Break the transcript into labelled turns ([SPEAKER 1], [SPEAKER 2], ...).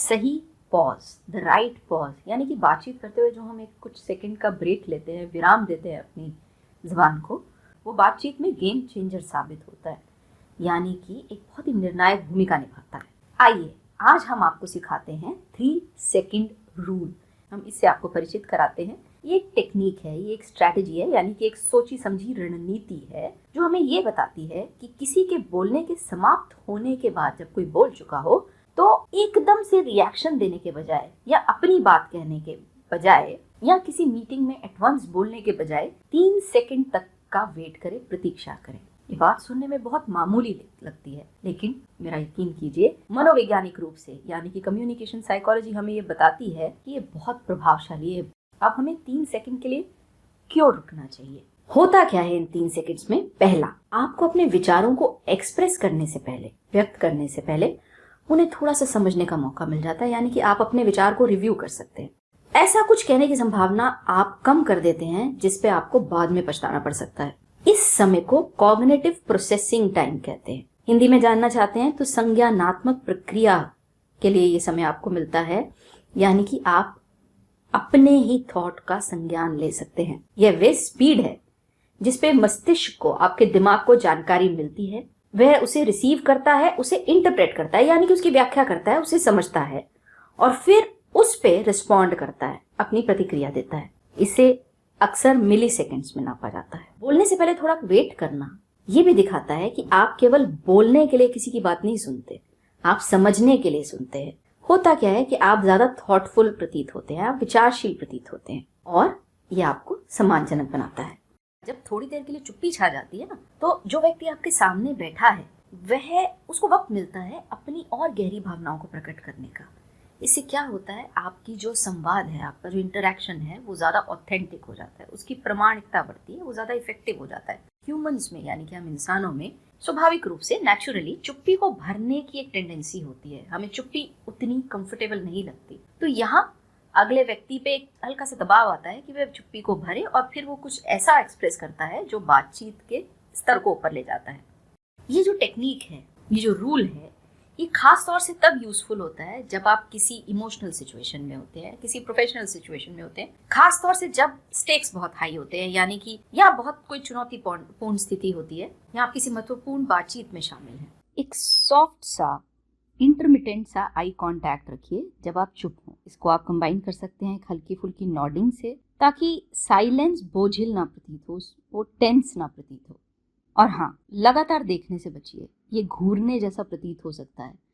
[SPEAKER 1] सही pause, the right pause, यानी कि बातचीत करते हुए जो हम एक कुछ सेकंड का ब्रेक लेते हैं, विराम देते हैं अपनी ज़बान को, वो बातचीत में गेम चेंजर साबित होता है, यानी कि एक बहुत ही निर्णायक भूमिका निभाता है। आइए आज हम आपको सिखाते हैं 3 सेकंड रूल। हम इससे आपको परिचित कराते हैं। ये एक टेक्निक है, ये एक स्ट्रैटेजी है, यानी कि एक सोची समझी रणनीति है जो हमें ये बताती है कि किसी के बोलने के समाप्त होने के बाद जब कोई बोल चुका हो तो एकदम से रिएक्शन देने के बजाय या अपनी बात कहने के बजाय या किसी मीटिंग में एडवांस बोलने के बजाय 3 सेकंड तक का वेट करें, प्रतीक्षा करें। ये बात सुनने में बहुत मामूली लगती है, लेकिन मेरा यकीन कीजिए मनोवैज्ञानिक रूप से यानी कि कम्युनिकेशन साइकोलॉजी हमें ये बताती है कि ये बहुत प्रभावशाली है। अब हमें 3 सेकंड के लिए क्यों रुकना चाहिए? होता क्या है इन 3 सेकंड्स में? पहला, आपको अपने विचारों को एक्सप्रेस करने से पहले, व्यक्त करने से पहले उन्हें थोड़ा सा समझने का मौका मिल जाता है, यानी कि आप अपने विचार को रिव्यू कर सकते हैं। ऐसा कुछ कहने की संभावना आप कम कर देते हैं जिस पे आपको बाद में पछताना पड़ सकता है। इस समय को कॉग्निटिव प्रोसेसिंग टाइम कहते हैं। हिंदी में जानना चाहते हैं तो संज्ञानात्मक प्रक्रिया के लिए ये समय आपको मिलता है, यानी कि आप अपने ही थॉट का संज्ञान ले सकते हैं। यह वे स्पीड है जिसपे मस्तिष्क को, आपके दिमाग को जानकारी मिलती है, वह उसे रिसीव करता है, उसे इंटरप्रेट करता है, यानी कि उसकी व्याख्या करता है, उसे समझता है और फिर उस पे रिस्पॉन्ड करता है, अपनी प्रतिक्रिया देता है। इसे अक्सर मिली सेकेंड्स में नापा जाता है। बोलने से पहले थोड़ा वेट करना ये भी दिखाता है कि आप केवल बोलने के लिए किसी की बात नहीं सुनते, आप समझने के लिए सुनते हैं। होता क्या है कि आप ज्यादा थॉटफुल प्रतीत होते हैं, आप विचारशील प्रतीत होते हैं और यह आपको सम्मानजनक बनाता है। जब थोड़ी देर के लिए चुप्पी छा जाती है ना, तो जो व्यक्ति आपके सामने बैठा है वह, उसको वक्त मिलता है अपनी और गहरी भावनाओं को प्रकट करने का। इससे क्या होता है, आपकी जो संवाद है, आपका जो इंटरेक्शन है वो ज़्यादा ऑथेंटिक हो जाता है, उसकी प्रामाणिकता बढ़ती है, वो ज़्यादा इफेक्टिव हो जाता है। ह्यूमंस में, यानी कि हम इंसानों में स्वाभाविक रूप से नेचुरली चुप्पी को भरने की एक टेंडेंसी होती है। हमें चुप्पी उतनी कंफर्टेबल नहीं लगती, तो यहाँ अगले व्यक्ति पे एक हल्का सा दबाव आता है कि वह चुप्पी को भरे और फिर वो कुछ ऐसा एक्सप्रेस करता है जो बातचीत के स्तर को ऊपर ले जाता है। ये जो टेक्निक है, ये जो रूल है, ये खास तौर से तब यूजफुल होता है जब आप किसी इमोशनल सिचुएशन में होते हैं, किसी प्रोफेशनल सिचुएशन में होते हैं, खास तौर से जब स्टेक्स बहुत हाई होते हैं, यानी कि या बहुत कोई चुनौतीपूर्ण स्थिति होती है या आप किसी महत्वपूर्ण बातचीत में शामिल हैं। एक सॉफ्ट सा इंटरमिटेंट सा आई कांटेक्ट रखिए जब आप चुप हो। इसको आप कंबाइन कर सकते हैं एक हल्की फुल्की नॉडिंग से, ताकि साइलेंस बोझिल ना प्रतीत हो, वो टेंस ना प्रतीत हो। और हाँ, लगातार देखने से बचिए, ये घूरने जैसा प्रतीत हो सकता है।